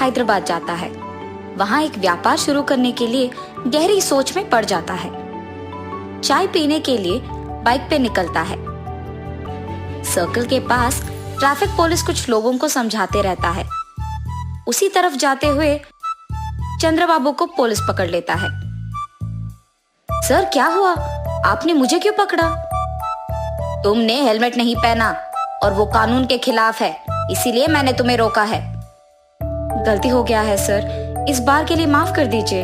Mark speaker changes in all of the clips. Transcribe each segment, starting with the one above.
Speaker 1: हैदराबाद जाता है। वहाँ एक व्यापार शुरू करने के लिए गहरी सोच में पड़ जाता है। चाय पीने के लिए बाइक पे निकलता है। सर्कल के पास ट्रैफिक पुलिस कुछ लोगों को समझाते रहता है। उसी तरफ जाते हुए चंद्रबाबू को पुलिस पकड़ लेता है। सर क्या हुआ, आपने मुझे क्यों पकड़ा? तुमने हेलमेट नहीं पहना और वो कानून के खिलाफ है, इसीलिए मैंने तुम्हें रोका है। गलती हो गया है सर, इस बार के लिए माफ कर दीजिए।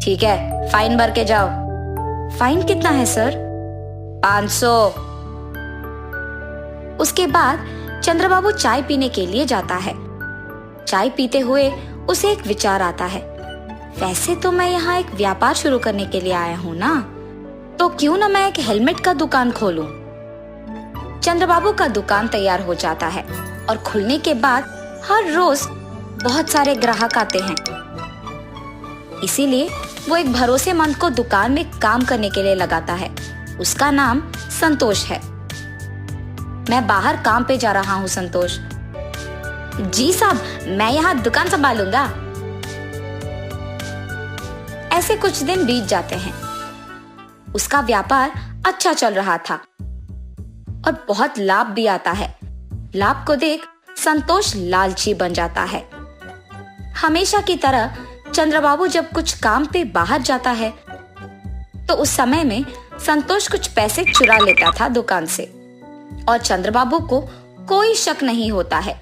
Speaker 1: ठीक है, फाइन भर के जाओ। फाइन कितना है सर? 500। उसके बाद चंद्रबाबू चाय पीने के लिए जाता है। चाय पीते हुए उसे एक विचार आता है, वैसे तो मैं यहाँ एक व्यापार शुरू करने के लिए आया हूँ ना, तो क्यों ना मैं एक हेलमेट का दुकान खोलूं। चंद्रबाबू का दुकान तैयार हो जाता है और खुलने के बाद हर रोज बहुत सारे ग्राहक आते हैं। इसीलिए वो एक भरोसेमंद को दुकान में काम करने के लिए लगाता है। उसका नाम संतोष है। मैं बाहर काम पे जा रहा हूँ संतोष। जी साहब, मैं यहाँ दुकान संभालूंगा। ऐसे कुछ दिन बीत जाते हैं। उसका व्यापार अच्छा चल रहा था और बहुत लाभ भी आता है। लाभ को देख संतोष लालची बन जाता है। हमेशा की तरह चंद्रबाबू जब कुछ काम पे बाहर जाता है तो उस समय में संतोष कुछ पैसे चुरा लेता था दुकान से और चंद्रबाबू को कोई शक नहीं होता है।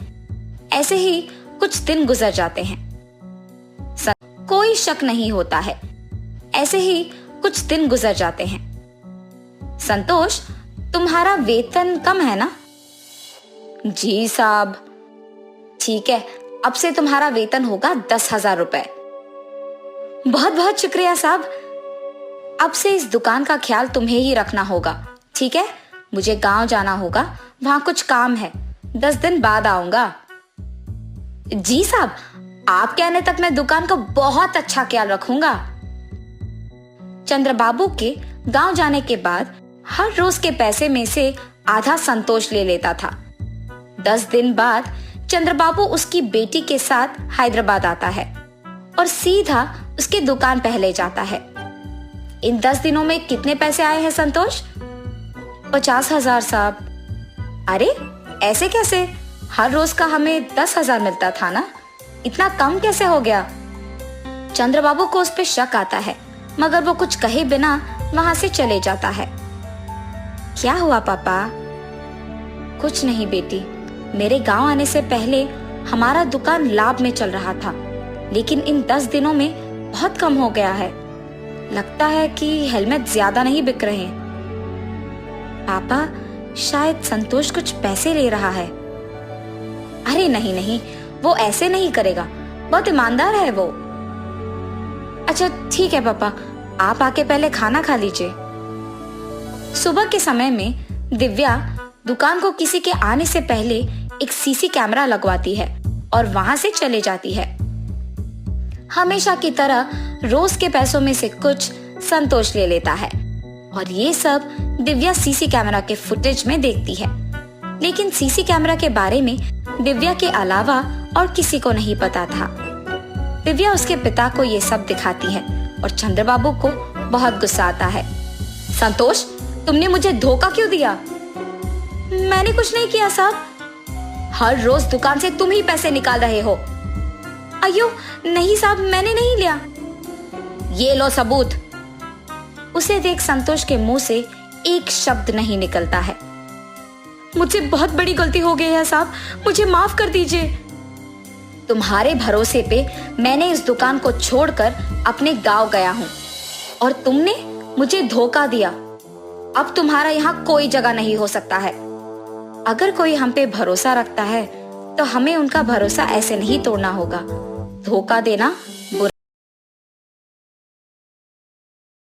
Speaker 1: ऐसे ही कुछ दिन गुजर जाते हैं। कोई शक नहीं होता है। ऐसे ही कुछ दिन गुजर जाते हैं। संतोष, तुम्हारा वेतन कम है ना? जी साहब। ठीक है, अब से तुम्हारा वेतन होगा 10,000 रुपए। बहुत बहुत शुक्रिया साहब। अब से इस दुकान का ख्याल तुम्हें ही रखना होगा, ठीक है? मुझे गांव जाना होगा, वहां कुछ काम है। 10 दिन बाद आऊंगा। जी साहब, आपके आने तक मैं दुकान का बहुत अच्छा ख्याल रखूंगा। चंद्रबाबू के गांव जाने के बाद हर रोज के पैसे में से आधा संतोष ले लेता था। 10 दिन बाद चंद्रबाबू उसकी बेटी के साथ हैदराबाद आता है और सीधा उसकी दुकान पहले जाता है। इन 10 दिनों में कितने पैसे आए हैं संतोष? 50,000 साहब। अरे ऐसे कैसे? हर रोज का हमें 10,000 मिलता था ना, इतना कम कैसे हो गया? चंद्रबाबू को उस पे शक आता है, मगर वो कुछ कहे बिना वहां से चले जाता है। क्या हुआ पापा? कुछ नहीं बेटी, मेरे गांव आने से पहले हमारा दुकान लाभ में चल रहा था, लेकिन इन 10 दिनों में बहुत कम हो गया है। लगता है कि हेलमेट ज्यादा नहीं बिक रहे। पापा, शायद संतोष कुछ पैसे ले रहा है। अरे नहीं नहीं, वो ऐसे नहीं करेगा, बहुत ईमानदार है वो। अच्छा ठीक है पापा, आप आके पहले खाना खा लीजिए। सुबह के समय में दिव्या दुकान को किसी के आने से पहले एक सीसी कैमरा लगवाती है और वहां से चले जाती है। हमेशा की तरह रोज के पैसों में से कुछ संतोष ले लेता है और ये सब दिव्या सीसी कैमरा के फुटेज में देखती है। लेकिन सीसी कैमरा के बारे में दिव्या के अलावा और किसी को नहीं पता था। दिव्या उसके पिता को ये सब दिखाती है और चंद्रबाबू को बहुत गुस्सा आता है। संतोष, तुमने मुझे धोखा क्यों दिया? मैंने कुछ नहीं किया साहब। हर रोज दुकान से तुम ही पैसे निकाल रहे हो। अयो नहीं साहब, मैंने नहीं लिया। ये लो सबूत। उसे देख संतोष के मुंह से एक शब्द नहीं निकलता है। मुझसे बहुत बड़ी गलती हो गई है साहब, मुझे माफ कर दीजिए। तुम्हारे भरोसे पे मैंने इस दुकान को छोड़कर अपने गांव गया हूँ और तुमने मुझे धोखा दिया। अब तुम्हारा यहाँ कोई जगह नहीं हो सकता है। अगर कोई हम पे भरोसा रखता है तो हमें उनका भरोसा ऐसे नहीं तोड़ना होगा। धोखा देना